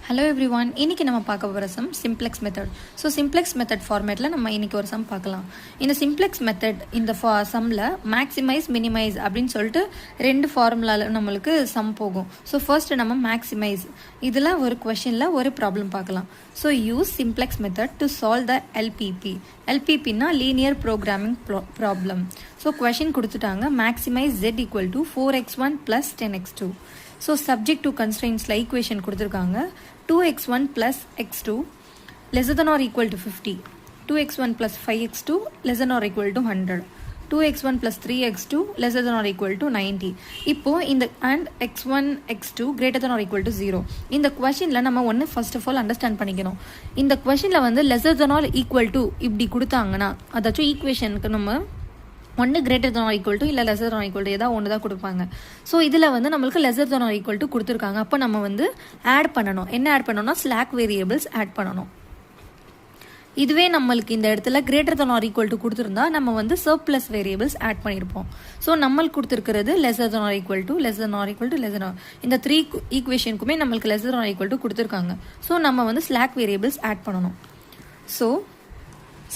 Hello every one, இன்றைக்கி நம்ம பார்க்க போகிற some simplex method. So simplex method ஃபார்மேட்டில் நம்ம இன்றைக்கி ஒரு சம் பார்க்கலாம். இந்த சிம்ப்ளெக்ஸ் மெத்தட் இந்த சம்மில் மேக்ஸிமைஸ் மினிமைஸ் அப்படின்னு சொல்லிட்டு ரெண்டு ஃபார்முலாவில் நம்மளுக்கு சம் போகும். ஸோ ஃபர்ஸ்ட் நம்ம மேக்ஸிமைஸ் இதில் ஒரு கொஷனில் ஒரு ப்ராப்ளம் பார்க்கலாம். So use simplex method to solve the LPP. எல்பிபின்னா linear programming problem. So question கொடுத்துட்டாங்க, maximise z equal to 4x1 + 10x2. So subject to கன்ஸ்ட்ரெயின்ஸில் ஈக்குவேஷன் கொடுத்துருக்காங்க. 2x1 plus x2 less than or equal to 50. 2x1 plus 5x2 less than or equal to 100. 2x1 plus 3x2 less than or equal to 90. இப்போ இந்த and x1 x2 greater than or equal to 0. இந்த questionல நம்ம ஒன்று first of all understand பண்ணிக்கணும். இந்த questionல வந்து lesser than or equal to இப்படி கொடுத்தாங்கன்னா அதாச்சும் ஈக்குவேஷனுக்கு நம்ம ஒன்று greater than or equal to இல்லை lesser than or equal to ஏதாவது ஒன்று தான் கொடுப்பாங்க. ஸோ இதில் வந்து நம்மளுக்கு lesser than or equal to கொடுத்துருக்காங்க. அப்போ நம்ம வந்து ஆட் பண்ணணும். என்ன ஆட் பண்ணணும்னா ஸ்லாக் வேரியபிள்ஸ் ஆட் பண்ணணும். இதுவே நம்மளுக்கு இந்த இடத்துல greater than or equal to கொடுத்துருந்தா நம்ம வந்து சர்ப்ளஸ் வேரியபிள்ஸ் ஆட் பண்ணியிருப்போம். ஸோ நம்மளுக்கு கொடுத்துருக்கிறது lesser than or equal to lesser than or equal to lesser than. இந்த த்ரீ ஈக்குவேஷனுக்குமே நம்மளுக்கு lesser than or equal to கொடுத்துருக்காங்க. ஸோ நம்ம வந்து ஸ்லாக் வேரியபிள்ஸ் ஆட் பண்ணணும்.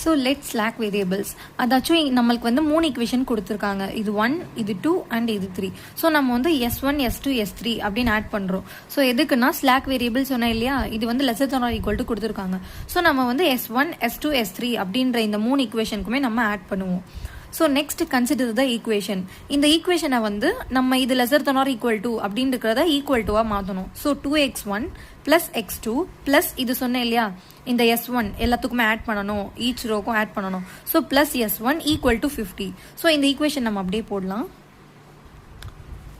ஸோ லெட் ஸ்லாக் வேரியபிள்ஸ் அதாச்சும் நம்மளுக்கு வந்து 3 ஈக்குவேஷன் கொடுத்துருக்காங்க. இது 1, இது 2 அண்ட் இது 3. ஸோ நம்ம வந்து S1 S2 S3 அப்படின்னு ஆட் பண்ணுறோம். ஸோ எதுக்குன்னா ஸ்லாக் வேரியபிள் சொன்னேன் இல்லையா, இது வந்து lesser than or equal to கொடுத்துருக்காங்க. ஸோ நம்ம வந்து S1 S2 S3 அப்படின்ற இந்த 3 ஈக்குவேஷனுக்குமே நம்ம ஆட் பண்ணுவோம். So next consider the equation. இந்த ஈக்குவேஷனை வந்து நம்ம இது lesser than or equal to அப்படின்னு இருக்கிறத ஈக்குவல் டுவாக மாற்றணும். ஸோ 2x1 + x2 ப்ளஸ் இது சொன்னேன் இல்லையா, இந்த S1 எல்லாத்துக்குமே ஆட் பண்ணணும், ஈச் ரோக்கும் ஆட் பண்ணணும். So plus S1 equal to 50. So இந்த ஈக்குவேஷன் நம்ம அப்படியே போடலாம்.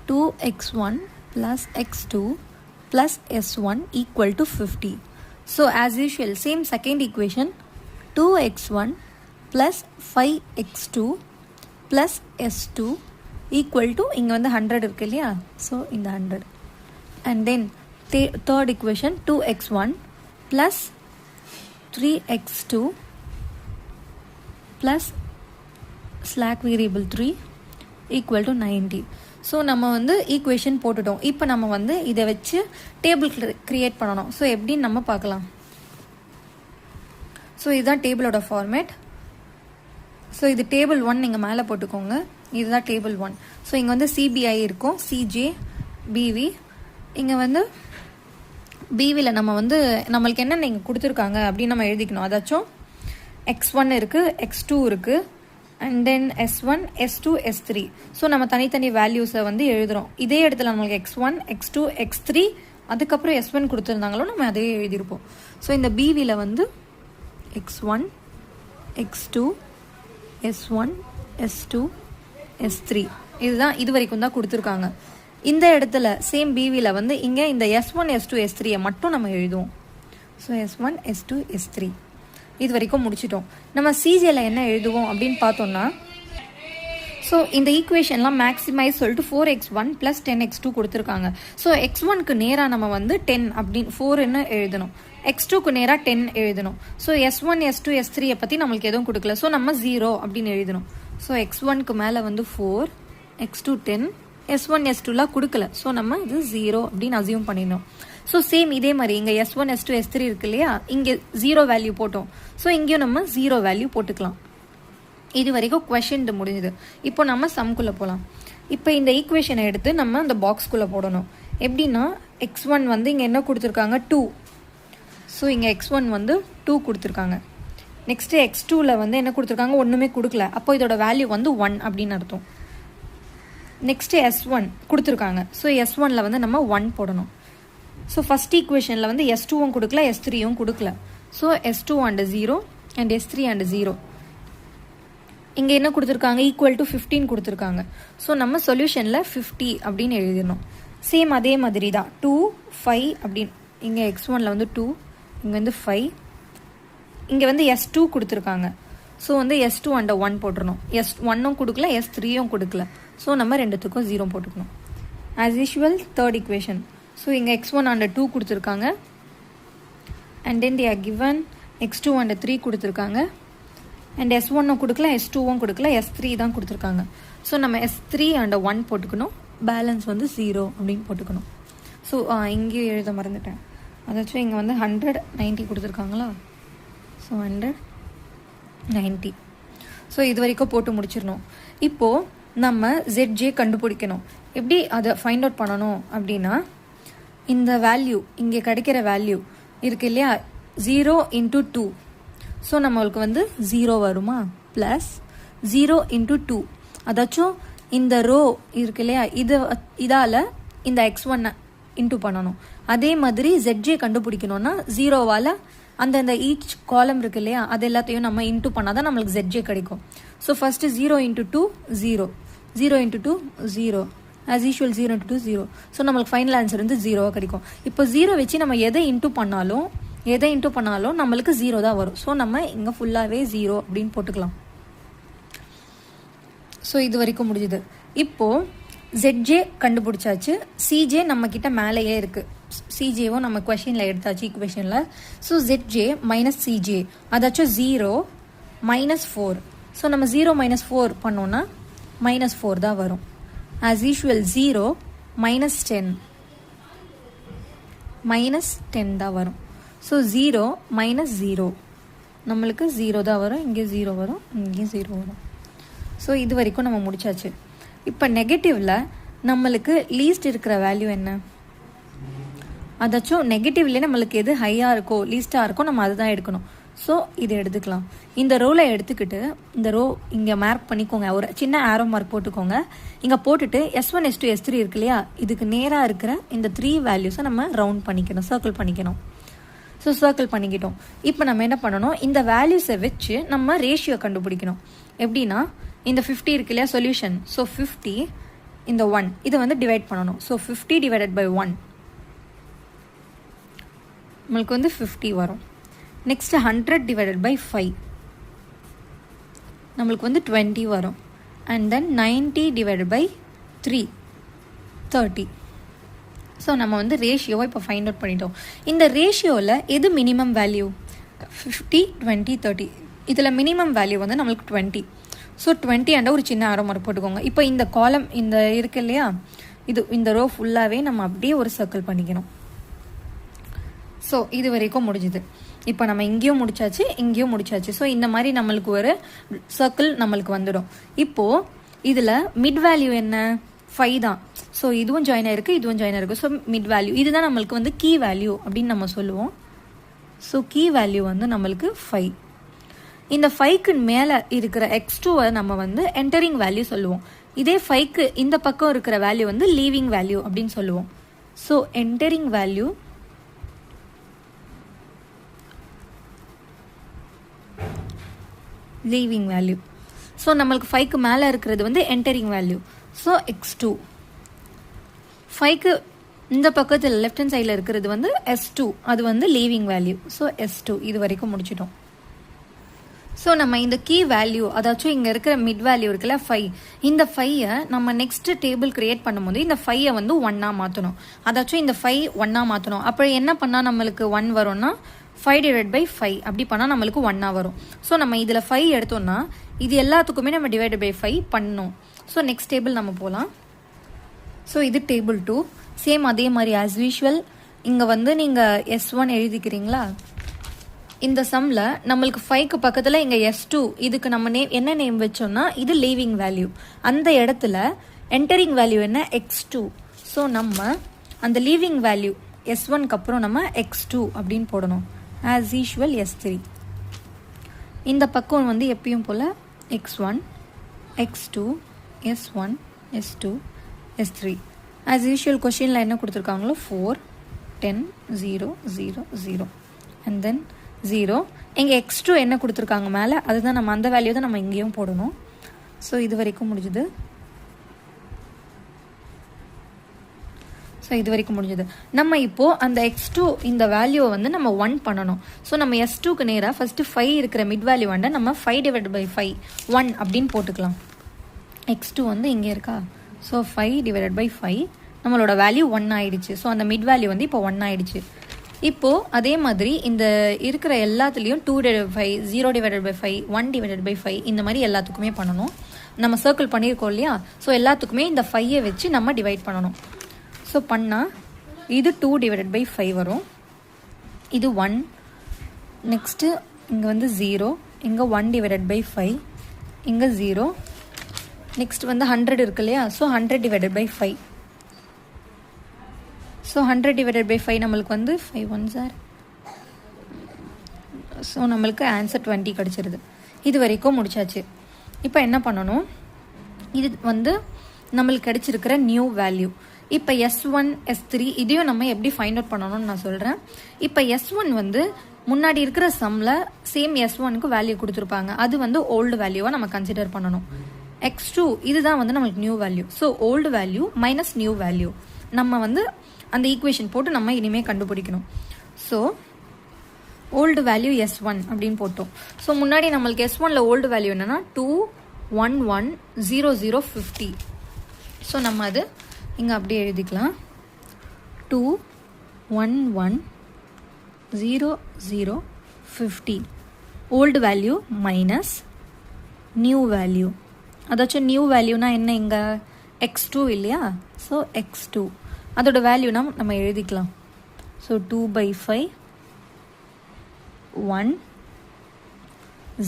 2x1 + x2 + S1 equal to 50. So as usual same second equation 2x1 + 5x2 + S2 equal to இங்கே வந்து 100 இருக்கு இல்லையா, ஸோ இந்த 100. And then third equation 2x1 + 3x2 + slack variable 3 equal to 90. So நம்ம வந்து ஈக்குவேஷன் போட்டுட்டோம். இப்போ நம்ம வந்து இதை வச்சு டேபிள் கிரியேட் பண்ணணும். ஸோ எப்படின்னு நம்ம பார்க்கலாம். ஸோ இதுதான் டேபிளோட ஃபார்மேட். ஸோ இது டேபிள் 1 நீங்கள் மேலே போட்டுக்கோங்க. இதுதான் டேபிள் 1. ஸோ இங்கே வந்து சிபிஐ இருக்கும், சிஜே பிவி. இங்கே வந்து பிவியில் நம்ம வந்து நம்மளுக்கு என்னென்ன இங்கே கொடுத்துருக்காங்க அப்படின்னு நம்ம எழுதிக்கணும். அதாச்சும் x1 இருக்குது, x2 இருக்குது, and then S1 S2 S3. So நம்ம தனித்தனி வேல்யூஸை வந்து எழுதுகிறோம். இதே இடத்துல நம்மளுக்கு x1 x2 x3 அதுக்கப்புறம் S1 கொடுத்துருந்தாங்களோ நம்ம அதே எழுதியிருப்போம். ஸோ இந்த பிவியில் வந்து x1 x2 S1 S2 S3 இதுதான் இது வரைக்கும் தான் கொடுத்துருக்காங்க. இந்த இடத்துல சேம் பிவியில் வந்து இங்கே இந்த S1 S2 S3 மட்டும் நம்ம எழுதுவோம். ஸோ S1 S2 S3 இது வரைக்கும் முடிச்சிட்டோம். நம்ம சிஜேல என்ன எழுதுவோம் அப்படின்னு பார்த்தோம்னா, ஸோ இந்த ஈக்குவேஷன்லாம் மேக்ஸிமைஸ் சொல்லிட்டு 4x1 + 10x2 கொடுத்துருக்காங்க. ஸோ x1க்கு நேராக நம்ம வந்து 10 அப்படின்னு 4ன்னு எழுதணும், x2க்கு நேராக 10 எழுதணும். ஸோ S1 S2 S3 பற்றி நம்மளுக்கு எதுவும் கொடுக்கல. ஸோ நம்ம 0 அப்படின்னு எழுதணும். ஸோ x1க்கு மேலே வந்து 4, x2 10, S1 S2லாம் கொடுக்கல. ஸோ நம்ம இது 0 அப்படின்னு அசியூம் பண்ணிடணும். ஸோ சேம் இதே மாதிரி இங்கே S1 S2 S3 இருக்கு இல்லையா, இங்கே 0 வேல்யூ போட்டோம். ஸோ இங்கேயும் நம்ம 0 வேல்யூ போட்டுக்கலாம். இது வரைக்கும் கொஷின் முடிஞ்சுது. இப்போ நம்ம சம்குள்ளே போகலாம். இப்போ இந்த ஈக்குவேஷனை எடுத்து நம்ம அந்த பாக்ஸ்குள்ளே போடணும். எப்படின்னா x1 வந்து இங்கே என்ன கொடுத்துருக்காங்க 2. ஸோ இங்கே x1 வந்து 2 கொடுத்துருக்காங்க. நெக்ஸ்ட்டு x2ல வந்து என்ன கொடுத்துருக்காங்க, ஒன்றுமே கொடுக்கல. அப்போ இதோட வேல்யூ வந்து 1 அப்படின்னு அர்த்தம். நெக்ஸ்ட்டு S1 கொடுத்துருக்காங்க. ஸோ S1ல வந்து நம்ம 1 போடணும். ஸோ ஃபஸ்ட் ஈக்குவேஷனில் வந்து S2வும் கொடுக்கல, S3யும் கொடுக்கல. So S2 and 0 and S3 and 0. இங்கே என்ன கொடுத்துருக்காங்க, ஈக்குவல் டு 15 கொடுத்துருக்காங்க. ஸோ நம்ம சொல்யூஷனில் 50 அப்படின்னு எழுதிடணும். சேம் அதே மாதிரி தான் 2 5 அப்படின்னு. இங்கே x1ல வந்து 2, இங்கே வந்து 5, இங்கே வந்து S2 கொடுத்துருக்காங்க. ஸோ வந்து S2 அண்ட் 1 போட்டுருணும். S1ம் கொடுக்கல, S3யும் கொடுக்கல. ஸோ நம்ம ரெண்டுத்துக்கும் 0 போட்டுக்கணும். As usual third equation. So இங்கே x1 அண்ட் 2 கொடுத்துருக்காங்க. And then they are given x2 and 3 கொடுத்துருக்காங்க. அண்ட் S1ம் கொடுக்கல, S2வும் கொடுக்கல, S3 தான் கொடுத்துருக்காங்க. ஸோ நம்ம S3 அண்ட் 1 போட்டுக்கணும். பேலன்ஸ் வந்து 0 அப்படின்னு போட்டுக்கணும். ஸோ இங்கேயும் எழுத மறந்துட்டேன். அதாச்சும் இங்கே வந்து 190 கொடுத்துருக்காங்களா, ஸோ 190. ஸோ இது வரைக்கும் போட்டு முடிச்சிடணும். இப்போது நம்ம ZJ கண்டுபிடிக்கணும். எப்படி அதை ஃபைண்ட் அவுட் பண்ணணும் அப்படின்னா, இந்த வேல்யூ இங்கே கிடைக்கிற வேல்யூ இருக்கு இல்லையா, 0 × 2. ஸோ நம்மளுக்கு வந்து 0 வருமா, ப்ளஸ் 0 × 2, அதாச்சும் இந்த ரோ இருக்கு இல்லையா, இதால் இந்த x1 இன்டூ பண்ணணும். அதே மாதிரி ZJ கண்டுபிடிக்கணும்னா 0வால் அந்த ஈச் காலம் இருக்கு இல்லையா, அது எல்லாத்தையும் நம்ம இன்டூ பண்ணால் தான் நம்மளுக்கு ZJ கிடைக்கும். So first 0 × 2 0, 0 × 2 0, as usual 0 × 2 0. So நம்மளுக்கு ஃபைனல் ஆன்சர் வந்து 0வாக கிடைக்கும். இப்போ 0 வச்சு நம்ம எதை இன்டூ பண்ணாலும் நம்மளுக்கு 0 தான் வரும். ஸோ நம்ம இங்கே ஃபுல்லாகவே 0 அப்படின்னு போட்டுக்கலாம். ஸோ இது வரைக்கும் முடிஞ்சுது. இப்போது ZJ கண்டுபிடிச்சாச்சு, CJ நம்மக்கிட்ட மேலேயே இருக்குது, CJவும் நம்ம கொஷினில் எடுத்தாச்சு ஈக்குவேஷனில். ஸோ ZJ மைனஸ் CJ, அதாச்சும் 0 -4. ஸோ நம்ம 0 - 4 பண்ணோன்னா -4 தான் வரும். ஆஸ் யூஷுவல் 0 -10 தான் வரும். ஸோ 0 - 0 நம்மளுக்கு 0 தான் வரும், இங்கே 0 வரும், இங்கேயும் 0 வரும். ஸோ இது வரைக்கும் நம்ம முடிச்சாச்சு. இப்போ நெகட்டிவில் நம்மளுக்கு லீஸ்ட் இருக்கிற வேல்யூ என்ன, அதாச்சும் நெகட்டிவ்லேயே நம்மளுக்கு எது ஹையாக இருக்கோ லீஸ்ட்டாக இருக்கோ நம்ம அதுதான் எடுக்கணும். ஸோ இதை எடுத்துக்கலாம். இந்த ரோவில் எடுத்துக்கிட்டு இந்த ரோ இங்கே மார்க் பண்ணிக்கோங்க, ஒரு சின்ன ஆரோ மார்க் போட்டுக்கோங்க. இங்கே போட்டுட்டு S1 S2 S3 இருக்கு இல்லையா, இதுக்கு நேராக இருக்கிற இந்த 3 வேல்யூஸை நம்ம ரவுண்ட் பண்ணிக்கணும், சர்க்கிள் பண்ணிக்கணும். ஸோ சர்க்கிள் பண்ணிக்கிட்டோம். இப்போ நம்ம என்ன பண்ணணும், இந்த வேல்யூஸை வச்சு நம்ம ரேஷியோ கண்டுபிடிக்கணும். எப்படின்னா, இந்த 50 இருக்கு இல்லையா சொல்யூஷன், ஸோ 50 இந்த 1 இதை வந்து டிவைட் பண்ணணும். ஸோ 50 / 1 நம்மளுக்கு வந்து 50 வரும். நெக்ஸ்ட் 100 / 5 நம்மளுக்கு வந்து 20 வரும். And then 90 / 3 30. ஸோ நம்ம வந்து ரேஷியோவை இப்போ ஃபைண்ட் அவுட் பண்ணிட்டோம். இந்த ரேஷியோவில் எது மினிமம் வேல்யூ, 50 20 30. இதில் மினிமம் வேல்யூ வந்து நம்மளுக்கு 20. ஸோ 20 அண்ட் ஒரு சின்ன ஆரோ மார்க் போட்டுக்கோங்க. இப்போ இந்த காலம் இந்த இருக்கு இல்லையா, இந்த ரோ ஃபுல்லாகவே நம்ம அப்படியே ஒரு சர்க்கிள் பண்ணிக்கணும். ஸோ இது வரைக்கும் முடிஞ்சுது. இப்போ நம்ம இங்கேயும் முடிச்சாச்சு, இங்கேயும் முடிச்சாச்சு. ஸோ இந்த மாதிரி நம்மளுக்கு ஒரு சர்க்கிள் நம்மளுக்கு வந்துடும். இப்போது இதில் மிட் வேல்யூ என்ன, 5 தான். ஸோ இதுவும் ஜாயின் ஆயிருக்கு, இதுவும் ஜாயின் ஆயிருக்கு. ஸோ மிட் வேல்யூ இதுதான் நம்மளுக்கு வந்து கீ வேல்யூ அப்படின்னு நம்ம சொல்லுவோம். ஸோ கீ வேல்யூ வந்து நம்மளுக்கு 5. இந்த 5க்கு மேலே இருக்கிற x2-வை நம்ம வந்து என்டரிங் வேல்யூ சொல்லுவோம். இதே 5க்கு இந்த பக்கம் இருக்கிற வேல்யூ வந்து லீவிங் வேல்யூ அப்படின்னு சொல்லுவோம். So entering value leaving value. So நம்மளுக்கு 5க்கு மேலே இருக்கிறது வந்து என்டரிங் வேல்யூ. So x2. 5க்கு இந்த பக்கத்தில் லெஃப்ட் ஹேண்ட் சைடில் இருக்கிறது வந்து S2, அது வந்து லீவிங் வேல்யூ. ஸோ S2 இது வரைக்கும் முடிச்சிட்டோம். ஸோ நம்ம இந்த கீ வேல்யூ, அதாச்சும் இங்கே இருக்கிற மிட் வேல்யூ இருக்குல்ல 5, இந்த 5-ஐ நம்ம நெக்ஸ்ட் டேபிள் கிரியேட் பண்ணும்போது இந்த 5-ஐ வந்து 1-ஆ மாற்றணும். அதாச்சும் இந்த 5 1-ஆ மாற்றணும். அப்போ என்ன பண்ணால் நம்மளுக்கு 1 வரும்னா 5 / 5 அப்படி பண்ணால் நம்மளுக்கு 1-ஆ வரும். ஸோ நம்ம இதில் 5 எடுத்தோம்னா இது எல்லாத்துக்குமே நம்ம டிவைடட் பை 5 பண்ணணும். ஸோ நெக்ஸ்ட் டேபிள் நம்ம போகலாம். ஸோ இது டேபிள் 2. சேம் அதே மாதிரி ஆஸ் யூஷுவல் இங்கே வந்து நீங்கள் S1 எழுதிக்கிறீங்களா, இந்த சம்மில் நம்மளுக்கு 5க்கு பக்கத்தில் இங்கே S2, இதுக்கு நம்ம என்ன நேம் வச்சோம்னா இது லீவிங் வேல்யூ. அந்த இடத்துல என்டரிங் வேல்யூ என்ன, x2. ஸோ நம்ம அந்த லீவிங் வேல்யூ S1க்கு அப்புறம் நம்ம x2 அப்படின்னு போடணும். As usual S3. இந்த பக்கம் வந்து எப்பயும் போல் x1 x2 S1 S2 S3. As usual கொஷினில் என்ன கொடுத்துருக்காங்களோ 4 10 0 0 0 அண்ட் தென் 0. இங்கே x2 என்ன கொடுத்துருக்காங்க மேலே, அதுதான் நம்ம அந்த வேல்யூ தான் நம்ம இங்கேயும் போடணும். ஸோ இது வரைக்கும் முடிஞ்சுது. ஸோ இது வரைக்கும் முடிஞ்சது. நம்ம இப்போது அந்த x2 இந்த வேல்யூவை வந்து நம்ம 1 பண்ணணும். ஸோ நம்ம S2க்கு நேராக ஃபஸ்ட்டு 5 இருக்கிற மிட் வேல்யூ வந்து நம்ம 5 / 5 1 அப்படின்னு போட்டுக்கலாம். x2 வந்து இங்கே இருக்கா, ஸோ 5 / 5 நம்மளோட வேல்யூ 1 ஆயிடுச்சு. ஸோ அந்த மிட் வேல்யூ வந்து இப்போ 1 ஆயிடுச்சு. இப்போது அதே மாதிரி இந்த இருக்கிற எல்லாத்துலேயும் 2 / 5 0 / 5 1 / 5 இந்த மாதிரி எல்லாத்துக்குமே பண்ணணும். நம்ம சர்க்கிள் பண்ணியிருக்கோம் இல்லையா, ஸோ எல்லாத்துக்குமே இந்த 5-ஐ வச்சு நம்ம டிவைட் பண்ணணும். ஸோ பண்ணால் இது 2 / 5 வரும். இது 1. நெக்ஸ்ட்டு இங்கே வந்து 0, இங்கே 1 டிவைடட் பை 5, இங்கே 0. நெக்ஸ்ட் வந்து 100 இருக்கு இல்லையா, so 100 divided by 5. So 100 divided by 5 நம்மளுக்கு வந்து 5 1s are, ஸோ நம்மளுக்கு ஆன்சர் 20 கிடச்சிருது. இது வரைக்கும் முடிச்சாச்சு. இப்போ என்ன பண்ணணும், இது வந்து நம்மளுக்கு கிடைச்சிருக்கிற நியூ வேல்யூ. இப்போ S1 S3 இதையும் நம்ம எப்படி ஃபைண்ட் அவுட் பண்ணணும்னு நான் சொல்கிறேன். இப்போ S1 வந்து முன்னாடி இருக்கிற சம்மில் சேம் S1க்கு வேல்யூ கொடுத்துருப்பாங்க, அது வந்து ஓல்டு வேல்யூவாக நம்ம கன்சிடர் பண்ணணும். X2 இதுதான் வந்து நம்மளுக்கு new value. So old value minus new value நம்ம வந்து அந்த ஈக்குவேஷன் போட்டு நம்ம இனிமேல் கண்டுபிடிக்கணும். ஸோ ஓல்டு வேல்யூ S1 அப்படின்னு போட்டோம். ஸோ முன்னாடி நம்மளுக்கு S1ல ஓல்டு வேல்யூ என்னன்னா 2110050. ஸோ நம்ம அது இங்கே அப்படியே எழுதிக்கலாம். 2110050 old value minus new value. அதாச்சும் நியூ வேல்யூனா என்ன, இங்கே X2 இல்லையா, ஸோ X2 அதோட வேல்யூனா நம்ம எழுதிக்கலாம். So 2/5 1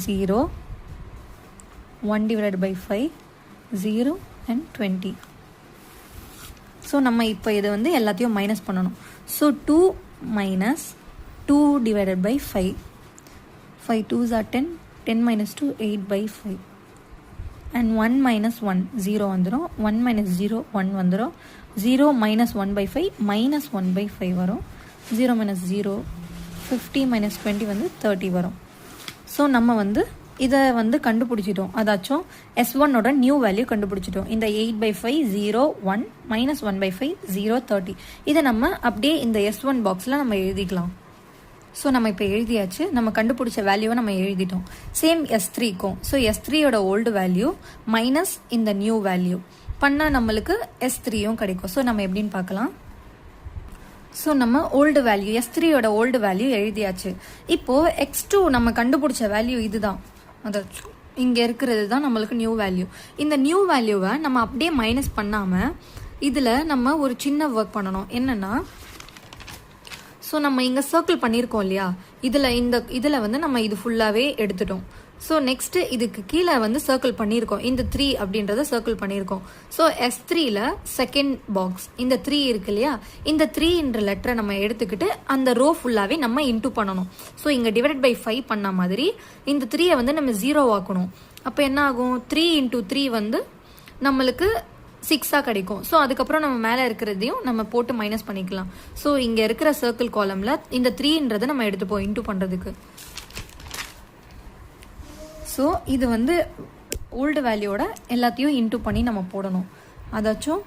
0 1 divided by 5 0 and 20. So நம்ம இப்போ இதை வந்து எல்லாத்தையும் மைனஸ் பண்ணணும். So 2 minus 2 divided by 5, 5 2s are 10, 10 minus 2 8/5 and 1 minus 1 0 வந்துடும், 1 minus 0 1 வந்துடும், 0 minus 1/5 minus 1/5 வரும், 0 minus 0 50 minus 20 வந்து 30 வரும். ஸோ நம்ம வந்து இதை வந்து கண்டுபிடிச்சிட்டோம், அதாச்சும் S1ஓட நியூ வேல்யூ கண்டுபிடிச்சிட்டோம். இந்த 8/5 0 1 minus 1/5 0 30 இதை நம்ம அப்படியே இந்த S1 பாக்ஸில் நம்ம எழுதிக்கலாம். ஸோ நம்ம இப்போ எழுதியாச்சு, நம்ம கண்டுபிடிச்ச வேல்யூவை நம்ம எழுதிட்டோம். சேம் S3க்கும். ஸோ S3ஓட ஓல்டு வேல்யூ மைனஸ் இந்த நியூ வேல்யூ பண்ணால் நம்மளுக்கு S3யும் கிடைக்கும். ஸோ நம்ம எப்படின்னு பார்க்கலாம். ஸோ நம்ம ஓல்டு வேல்யூ S3ஓட ஓல்டு வேல்யூ எழுதியாச்சு. இப்போது X2 நம்ம கண்டுபிடிச்ச வேல்யூ இதுதான், அதாச்சும் இங்கே இருக்கிறது தான் நம்மளுக்கு நியூ வேல்யூ. இந்த நியூ வேல்யூவை நம்ம அப்படியே மைனஸ் பண்ணாமல் இதில் நம்ம ஒரு சின்ன ஒர்க் பண்ணணும். என்னென்னா, ஸோ நம்ம இங்கே சர்க்கிள் பண்ணியிருக்கோம் இல்லையா, இதில் வந்து நம்ம இது ஃபுல்லாகவே எடுத்துட்டோம். ஸோ நெக்ஸ்ட்டு இதுக்கு கீழே வந்து சர்க்கிள் பண்ணியிருக்கோம், இந்த 3 அப்படின்றத சர்க்கிள் பண்ணியிருக்கோம். ஸோ S3ல செகண்ட் பாக்ஸ் இந்த 3 இருக்கு இல்லையா, இந்த 3ன்ற லெட்டரை நம்ம எடுத்துக்கிட்டு அந்த ரோ ஃபுல்லாகவே நம்ம இன்டூ பண்ணணும். ஸோ இங்கே டிவைடட் பை 5 பண்ண மாதிரி இந்த 3யை வந்து நம்ம 0 ஆக்கணும். அப்போ என்ன ஆகும், 3 × 3 வந்து நம்மளுக்கு 6 கிடைக்கும். ஸோ அதுக்கப்புறம் நம்ம மேலே இருக்கிறதையும் நம்ம போட்டு மைனஸ் பண்ணிக்கலாம். ஸோ இங்கே இருக்கிற சர்க்கிள் காலமில் இந்த 3ன்றதை நம்ம எடுத்துப்போம் இன்டூ பண்ணுறதுக்கு. ஸோ இது வந்து ஓல்டு வேல்யூவோட எல்லாத்தையும் இன்டூ பண்ணி நம்ம போடணும். அதாச்சும்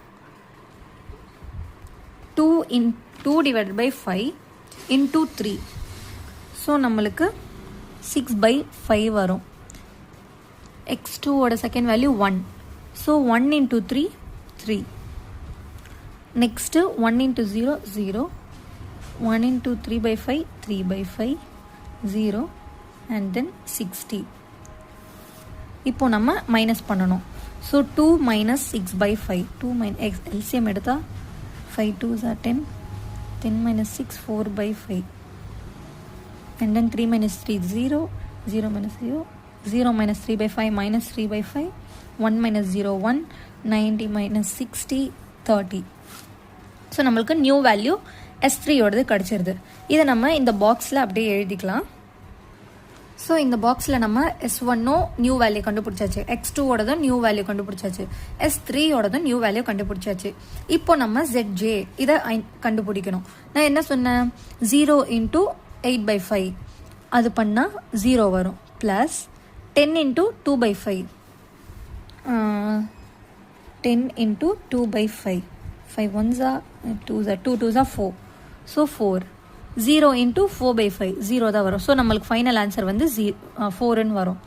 2 divided by 5 into 3. ஸோ நம்மளுக்கு 6/5 வரும். X2ஓட second value 1. So 1 into 3 3. Next 1 into 0 0, 1 into 3/5 3/5 0 and then 60. இப்போ நம்ம மைனஸ் பண்ணணும். ஸோ 2 minus 6/5, 2 minus LCM எடுத்தா 5 2s are 10, 10 minus 6 4/5 and then 3 minus 3 0, 0 minus 0, 0 minus 3/5 minus 3/5, 1 minus 0 1, 90 minus 60 30. So நம்மளுக்கு நியூ வேல்யூ S3ஓடது கிடச்சிருது. இதை நம்ம இந்த பாக்ஸில் அப்படியே எழுதிக்கலாம். ஸோ இந்த பாக்ஸில் நம்ம S1ஓ நியூ வேல்யூ கண்டுபிடிச்சாச்சு, X2ஓடதும் நியூ வேல்யூ கண்டுபிடிச்சாச்சு, S3ஓடதும் நியூ வேல்யூ கண்டுபிடிச்சாச்சு. இப்போ நம்ம ZJ இதை கண்டுபிடிக்கணும். நான் என்ன சொன்னேன், 0 × 8/5 அது பண்ணால் 0 வரும், plus 10 × 2/5, 10 × 2/5, 5 1s are 2s are 2 2s are 4, so 4. 0 × 4/5 0 தான் வரும். ஸோ நம்மளுக்கு ஃபைனல் ஆன்சர் வந்து 4ன்னு வரும்.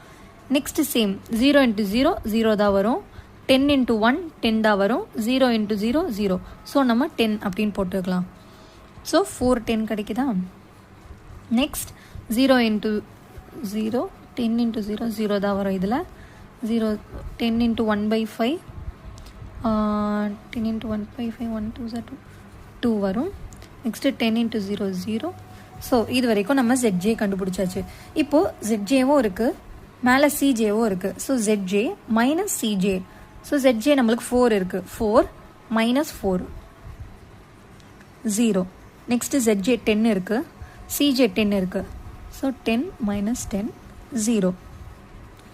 நெக்ஸ்ட் சேம் 0 × 0 0 தான் வரும், 10 × 1 10 தான் வரும், 0 × 0 0. ஸோ நம்ம 10 அப்படின்னு போட்டுக்கலாம். ஸோ 4 10 கிடைக்குதா. நெக்ஸ்ட் 0 × 0 10 × 0 0 தான் வரும். இதில் 0 10 × 1/5, 10 × 1/5 1 2s are 2 வரும். நெக்ஸ்ட்டு 10 × 0 0, ஸோ இது வரைக்கும் நம்ம ZJ கண்டுபிடிச்சாச்சு. இப்போது ZJவும் இருக்குது, மேலே CJவும் இருக்குது. So ZJ minus CJ. So ZJ நம்மளுக்கு 4 இருக்குது. 4 மைனஸ் 4 0. நெக்ஸ்ட்டு ZJ 10 இருக்குது, CJ 10 இருக்குது. So 10 minus 10 0.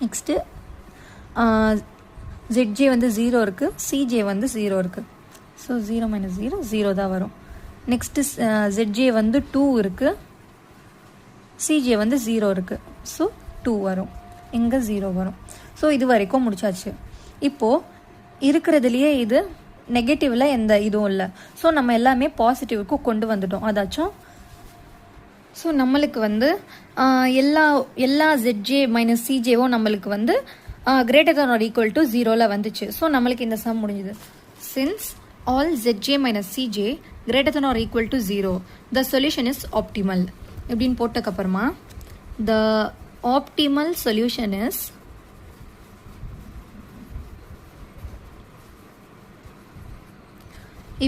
நெக்ஸ்ட்டு ZJ வந்து 0 இருக்குது, CJ வந்து 0 இருக்குது. ஸோ 0 மைனஸ் 0 0 தான் வரும். நெக்ஸ்ட்டு ZJ வந்து 2 இருக்குது, CJ வந்து 0 இருக்குது. ஸோ 2 வரும், இங்கே 0 வரும். ஸோ இது வரைக்கும் முடிச்சாச்சு. இப்போது இருக்கிறதுலையே இது நெகட்டிவில் எந்த இதுவும் இல்லை. ஸோ நம்ம எல்லாமே பாசிட்டிவுக்கு கொண்டு வந்துட்டோம் அதாச்சும். ஸோ நம்மளுக்கு வந்து எல்லா ZJ மைனஸ் CJவும் நம்மளுக்கு வந்து greater than or equal to 0ல வந்துச்சு. ஸோ நம்மளுக்கு இந்த சம் முடிஞ்சுது. Since all ZJ minus CJ greater than or equal to 0, the solution is optimal. எப்படின்னு போட்டக்கப்புறமா the optimal solution is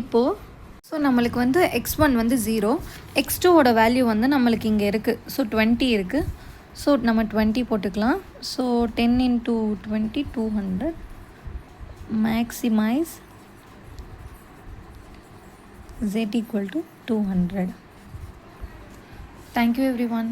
இப்போது ஸோ நம்மளுக்கு வந்து x1 வந்து 0, x2ஓட வேல்யூ வந்து நம்மளுக்கு இங்கே இருக்குது. ஸோ 20 இருக்குது. ஸோ நம்ம 20 போட்டுக்கலாம். So 10 into 20 200. maximize z equal to 200. Thank you everyone.